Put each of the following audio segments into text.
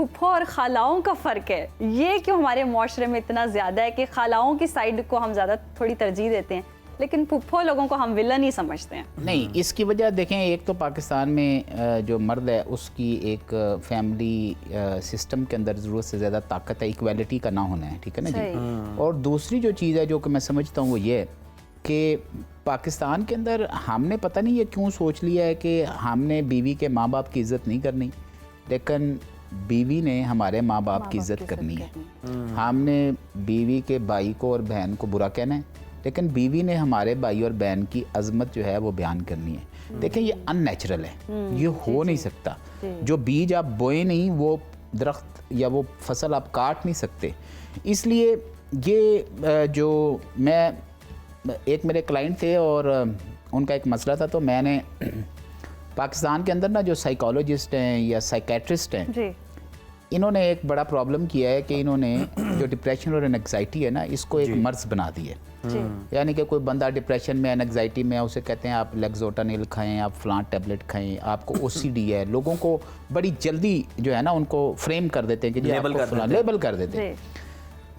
پھپھو اور خالاؤں کا فرق ہے، یہ کیوں ہمارے معاشرے میں اتنا زیادہ ہے کہ خالاؤں کی سائڈ کو ہم زیادہ تھوڑی ترجیح دیتے ہیں لیکن پھپھو لوگوں کو ہم ولن ہی سمجھتے ہیں؟ نہیں، اس کی وجہ دیکھیں، ایک تو پاکستان میں جو مرد ہے اس کی ایک فیملی سسٹم کے اندر ضرورت سے زیادہ طاقت ہے، ایکویلٹی کا نہ ہونا ہے، ٹھیک ہے نا جی. اور دوسری جو چیز ہے جو کہ میں سمجھتا ہوں وہ یہ ہے کہ پاکستان کے اندر ہم نے پتہ نہیں یہ کیوں سوچ لیا ہے کہ ہم نے بیوی کے ماں باپ کی عزت نہیں کرنی، لیکن بیوی نے ہمارے ماں باپ کی عزت کرنی ہے. ہم نے بیوی کے بھائی کو اور بہن کو برا کہنا ہے، لیکن بیوی نے ہمارے بھائی اور بہن کی عظمت جو ہے وہ بیان کرنی ہے. دیکھیں یہ ان نیچرل ہے، یہ ہو نہیں سکتا. جو بیج آپ بوئے نہیں وہ درخت یا وہ فصل آپ کاٹ نہیں سکتے. اس لیے یہ جو میں ایک میرے کلائنٹ تھے اور ان کا ایک مسئلہ تھا، تو میں نے پاکستان کے اندر نا جو سائیکالوجسٹ ہیں یا سائیکیٹرسٹ ہیں، انہوں نے ایک بڑا پرابلم کیا ہے کہ انہوں نے جو ڈپریشن اور انگزائٹی ہے نا اس کو ایک مرض بنا دی ہے. یعنی کہ کوئی بندہ ڈپریشن میں انگزائٹی میں اسے کہتے ہیں آپ لیگزوٹانیل کھائیں، آپ فلاں ٹیبلٹ کھائیں، آپ کو او سی ڈی ہے. لوگوں کو بڑی جلدی جو ہے نا ان کو فریم کر دیتے ہیں کہ جی لیبل کر دیتے ہیں.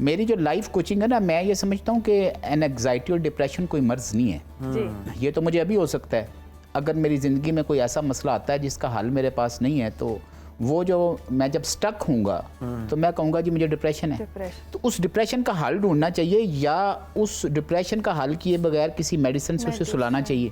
میری جو لائف کوچنگ ہے نا، میں یہ سمجھتا ہوں کہ انگزائٹی اور ڈپریشن کوئی مرض نہیں ہے. یہ تو مجھے ابھی ہو سکتا ہے، اگر میری زندگی میں کوئی ایسا مسئلہ آتا ہے جس کا حل میرے پاس نہیں ہے تو وہ جو میں جب سٹک ہوں گا تو میں کہوں گا جی مجھے ڈپریشن ہے. تو اس ڈپریشن کا حل ڈھونڈنا چاہیے یا اس ڈپریشن کا حل کیے بغیر کسی میڈیسن سے اسے سلانا چاہیے.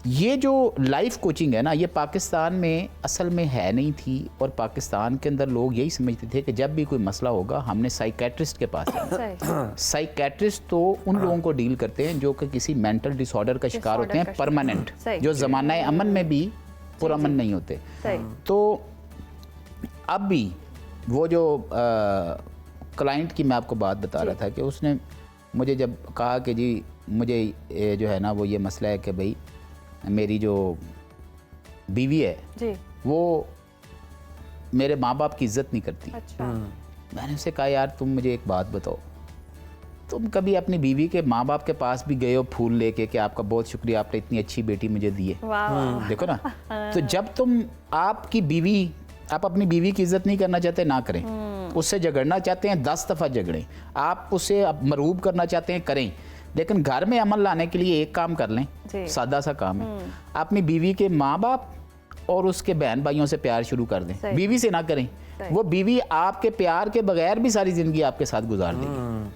یہ جو لائف کوچنگ ہے نا یہ پاکستان میں اصل میں ہے نہیں تھی، اور پاکستان کے اندر لوگ یہی سمجھتے تھے کہ جب بھی کوئی مسئلہ ہوگا ہم نے سائیکیٹرسٹ کے پاس جانا. سائیکیٹرسٹ تو ان لوگوں کو ڈیل کرتے ہیں جو کہ کسی مینٹل ڈس آرڈر کا شکار ہوتے ہیں پرماننٹ، جو زمانہ امن میں بھی پرامن نہیں ہوتے. تو اب بھی وہ جو کلائنٹ کی میں آپ کو بات بتا رہا تھا کہ اس نے مجھے جب کہا کہ جی مجھے جو ہے نا وہ یہ مسئلہ ہے کہ بھئی میری جو بیوی ہے وہ میرے ماں باپ کی عزت نہیں کرتی. میں نے اسے کہا یار تم مجھے ایک بات بتاؤ، تم کبھی اپنی بیوی کے ماں باپ کے پاس بھی گئے ہو پھول لے کے کہ آپ کا بہت شکریہ، آپ نے اتنی اچھی بیٹی مجھے دی ہے؟ دیکھو نا، تو جب تم آپ اپنی بیوی کی عزت نہیں کرنا چاہتے نہ کریں. اس سے جھگڑنا چاہتے ہیں 10 دفعہ جھگڑیں، آپ اسے مرعوب کرنا چاہتے ہیں کریں، لیکن گھر میں عمل لانے کے لیے ایک کام کر لیں، سادہ سا کام ہے، اپنی بیوی کے ماں باپ اور اس کے بہن بھائیوں سے پیار شروع کر دیں. بیوی سے نہ کریں، وہ بیوی آپ کے پیار کے بغیر بھی ساری زندگی آپ کے ساتھ گزار دے گی.